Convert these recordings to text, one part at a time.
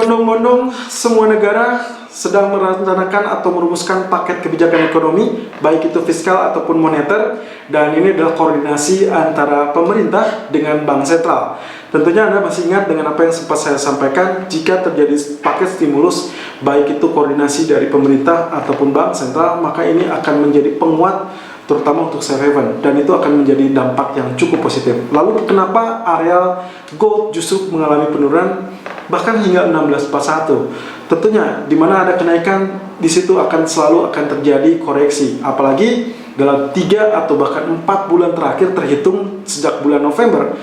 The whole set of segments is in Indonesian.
Berbondong-bondong, semua negara sedang merencanakan atau merumuskan paket kebijakan ekonomi, baik itu fiskal ataupun moneter, dan ini adalah koordinasi antara pemerintah dengan bank sentral. Tentunya Anda masih ingat dengan apa yang sempat saya sampaikan, jika terjadi paket stimulus, baik itu koordinasi dari pemerintah ataupun bank sentral, maka ini akan menjadi penguat terutama untuk safe haven, dan itu akan menjadi dampak yang cukup positif. Lalu kenapa areal gold justru mengalami penurunan bahkan hingga 1641? Tentunya di mana ada kenaikan, di situ selalu akan terjadi koreksi, apalagi dalam 3 atau bahkan 4 bulan terakhir terhitung sejak bulan November,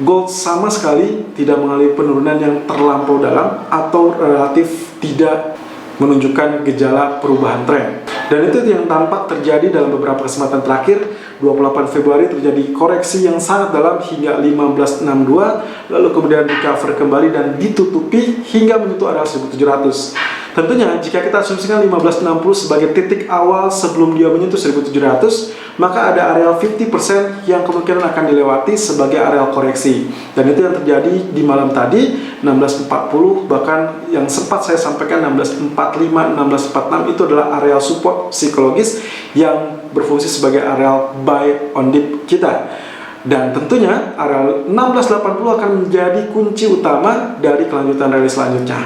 gold sama sekali tidak mengalami penurunan yang terlampau dalam atau relatif tidak menunjukkan gejala perubahan tren. Dan itu yang tampak terjadi dalam beberapa kesempatan terakhir. 28 Februari terjadi koreksi yang sangat dalam hingga 1562, lalu kemudian recover kembali dan ditutupi hingga menyentuh area 1700. Tentunya jika kita asumsikan 1560 sebagai titik awal sebelum dia menyentuh 1700, maka ada areal 50% yang kemungkinan akan dilewati sebagai areal koreksi. Dan itu yang terjadi di malam tadi, 1640, bahkan yang sempat saya sampaikan 1645, 1646 itu adalah areal support psikologis yang berfungsi sebagai areal buy on dip kita. Dan tentunya areal 1680 akan menjadi kunci utama dari kelanjutan rally selanjutnya.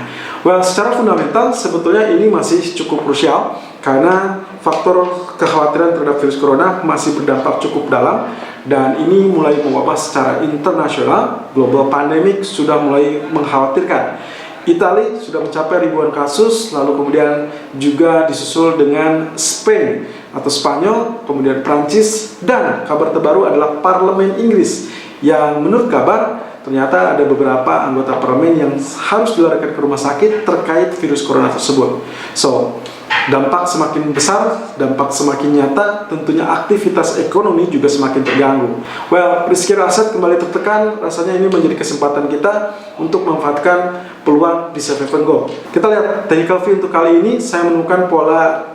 Well, secara fundamental sebetulnya ini masih cukup krusial karena faktor kekhawatiran terhadap virus corona masih berdampak cukup dalam, dan ini mulai mewabah secara internasional. Global pandemic sudah mulai mengkhawatirkan. Italia sudah mencapai ribuan kasus, lalu kemudian juga disusul dengan Spain atau Spanyol, kemudian Prancis, dan kabar terbaru adalah Parlemen Inggris yang menurut kabar ternyata ada beberapa anggota parlemen yang harus dilarikan ke rumah sakit terkait virus corona tersebut. So, dampak semakin besar, dampak semakin nyata, tentunya aktivitas ekonomi juga semakin terganggu. Well, risiko aset kembali tertekan, rasanya ini menjadi kesempatan kita untuk memanfaatkan peluang di safe haven gold. Kita lihat technical view untuk kali ini, saya menemukan pola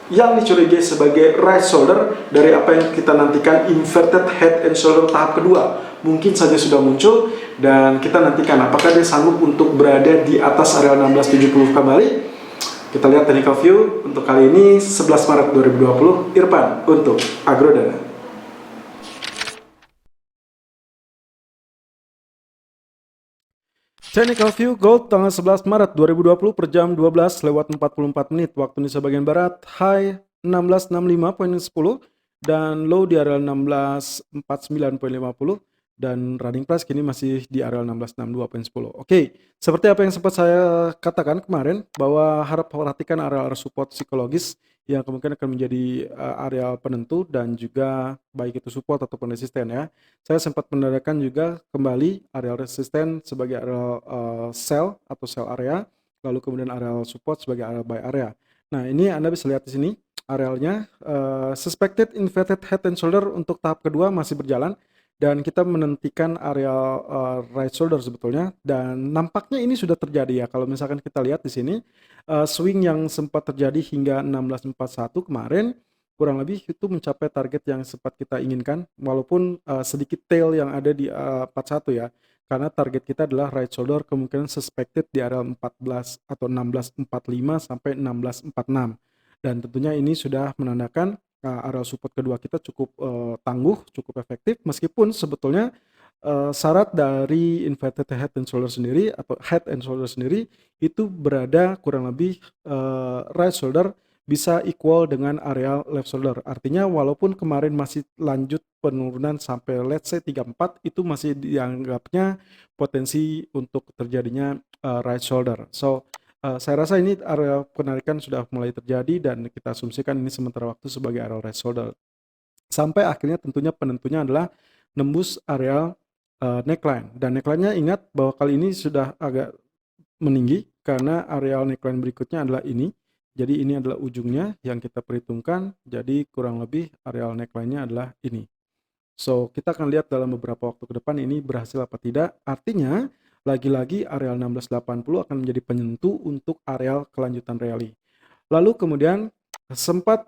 yang dicurigai sebagai right shoulder dari apa yang kita nantikan inverted head and shoulder tahap kedua. Mungkin saja sudah muncul, dan kita nantikan apakah dia sanggup untuk berada di atas area 1670 kembali. Kita lihat technical view untuk kali ini 11 Maret 2020, Irfan untuk Agrodana. Technical view gold tanggal 11 Maret 2020 per jam 12:44 waktu Indonesia bagian Barat, high 1665.10 dan low di area 1649.50, dan running price kini masih di area 1662.10. Oke, seperti apa yang sempat saya katakan kemarin, bahwa harap perhatikan area support psikologis yang kemungkinan akan menjadi area penentu dan juga baik itu support ataupun resisten ya. Saya sempat menandakan juga kembali area resisten sebagai area sell atau sell area, lalu kemudian area support sebagai area buy area. Nah, ini Anda bisa lihat di sini arealnya, suspected inverted head and shoulder untuk tahap kedua masih berjalan, dan kita menantikan area right shoulder sebetulnya, dan nampaknya ini sudah terjadi ya. Kalau misalkan kita lihat di sini swing yang sempat terjadi hingga 1641 kemarin, kurang lebih itu mencapai target yang sempat kita inginkan, walaupun sedikit tail yang ada di 41 ya, karena target kita adalah right shoulder kemungkinan suspected di area 14 atau 1645 sampai 1646, dan tentunya ini sudah menandakan area support kedua kita cukup tangguh, cukup efektif, meskipun sebetulnya syarat dari inverted head and shoulder sendiri atau head and shoulder sendiri itu berada kurang lebih right shoulder bisa equal dengan area left shoulder. Artinya walaupun kemarin masih lanjut penurunan sampai let's say 34, itu masih dianggapnya potensi untuk terjadinya right shoulder. So saya rasa ini area penarikan sudah mulai terjadi, dan kita asumsikan ini sementara waktu sebagai area right shoulder. Sampai akhirnya tentunya penentunya adalah nembus area neckline. Dan neckline-nya ingat bahwa kali ini sudah agak meninggi karena area neckline berikutnya adalah ini. Jadi ini adalah ujungnya yang kita perhitungkan. Jadi kurang lebih area neckline-nya adalah ini. So, kita akan lihat dalam beberapa waktu ke depan ini berhasil apa tidak. Artinya, lagi-lagi areal 1680 akan menjadi penentu untuk areal kelanjutan rally. Lalu kemudian sempat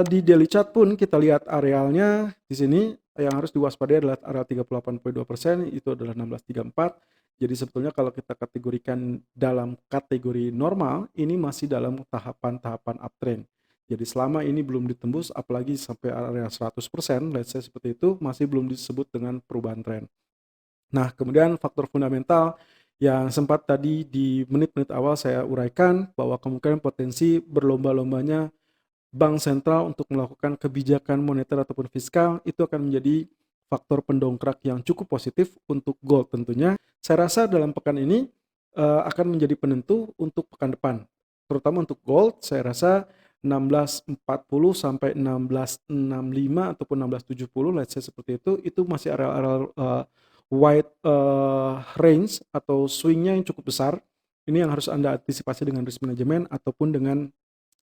di daily chart pun kita lihat arealnya di sini yang harus diwaspadai adalah area 38.2%, itu adalah 1634. Jadi sebetulnya kalau kita kategorikan dalam kategori normal, ini masih dalam tahapan-tahapan uptrend. Jadi selama ini belum ditembus, apalagi sampai area 100%, let's say seperti itu, masih belum disebut dengan perubahan tren. Nah, kemudian faktor fundamental yang sempat tadi di menit-menit awal saya uraikan bahwa kemungkinan potensi berlomba-lombanya bank sentral untuk melakukan kebijakan moneter ataupun fiskal itu akan menjadi faktor pendongkrak yang cukup positif untuk gold tentunya. Saya rasa dalam pekan ini akan menjadi penentu untuk pekan depan. Terutama untuk gold, saya rasa 1640 sampai 1665 ataupun 1670 let's say seperti itu masih area-area wide range atau swingnya yang cukup besar. Ini yang harus Anda antisipasi dengan risk management ataupun dengan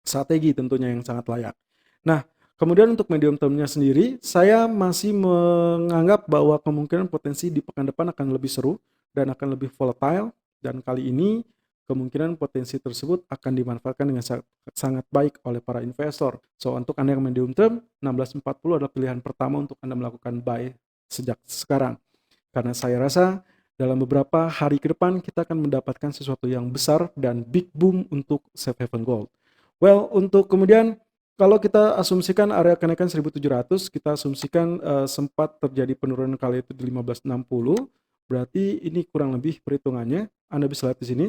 strategi tentunya yang sangat layak. Nah, kemudian untuk medium term-nya sendiri, saya masih menganggap bahwa kemungkinan potensi di pekan depan akan lebih seru dan akan lebih volatile, dan kali ini kemungkinan potensi tersebut akan dimanfaatkan dengan sangat baik oleh para investor. So, untuk Anda yang medium term, 1640 adalah pilihan pertama untuk Anda melakukan buy sejak sekarang. Karena saya rasa dalam beberapa hari ke depan kita akan mendapatkan sesuatu yang besar dan big boom untuk safe haven gold. Well, untuk kemudian kalau kita asumsikan area kenaikan 1700, kita asumsikan sempat terjadi penurunan kali itu di 1560, berarti ini kurang lebih perhitungannya, Anda bisa lihat di sini,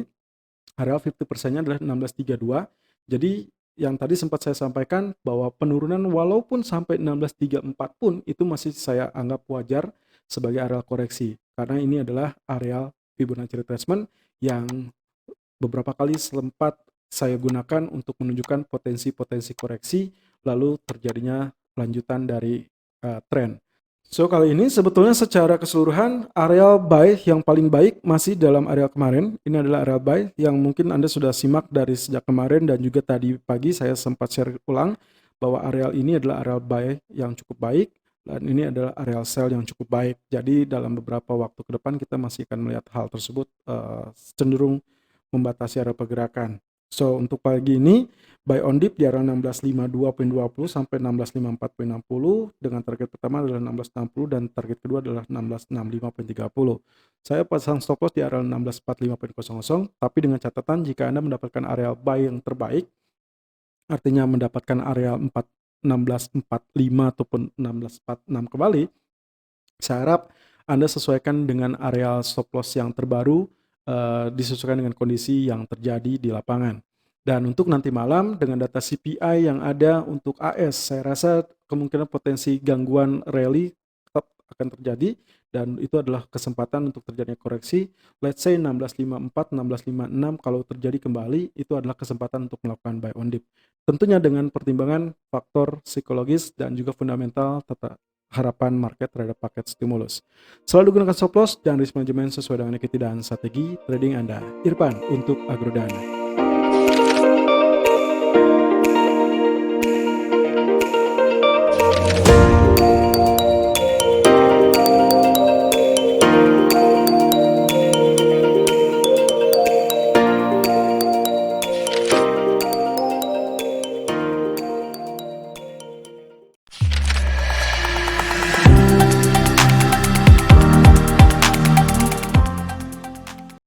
area 50%-nya adalah 1632. Jadi yang tadi sempat saya sampaikan bahwa penurunan walaupun sampai 1634 pun itu masih saya anggap wajar sebagai area koreksi. Karena ini adalah area Fibonacci retracement yang beberapa kali sempat saya gunakan untuk menunjukkan potensi-potensi koreksi, lalu terjadinya lanjutan dari tren. So kali ini sebetulnya secara keseluruhan area buy yang paling baik masih dalam area kemarin. Ini adalah area buy yang mungkin Anda sudah simak dari sejak kemarin dan juga tadi pagi saya sempat share ulang bahwa area ini adalah area buy yang cukup baik dan ini adalah area sell yang cukup baik. Jadi dalam beberapa waktu ke depan kita masih akan melihat hal tersebut cenderung membatasi area pergerakan. So untuk pagi ini buy on dip di area 1652.20 sampai 1654.60 dengan target pertama adalah 1660 dan target kedua adalah 1665.30. Saya pasang stop loss di area 1645.00 tapi dengan catatan jika Anda mendapatkan area buy yang terbaik artinya mendapatkan area 1645 ataupun 1646 kembali, saya harap Anda sesuaikan dengan area stop loss yang terbaru disesuaikan dengan kondisi yang terjadi di lapangan. Dan untuk nanti malam dengan data CPI yang ada untuk AS, saya rasa kemungkinan potensi gangguan rally tetap akan terjadi dan itu adalah kesempatan untuk terjadinya koreksi. Let's say 1654, 1656 kalau terjadi kembali itu adalah kesempatan untuk melakukan buy on dip. Tentunya dengan pertimbangan faktor psikologis dan juga fundamental harapan market terhadap paket stimulus. Selalu gunakan stop loss dan risk management sesuai dengan equity dan strategi trading Anda. Irfan untuk Agrodana.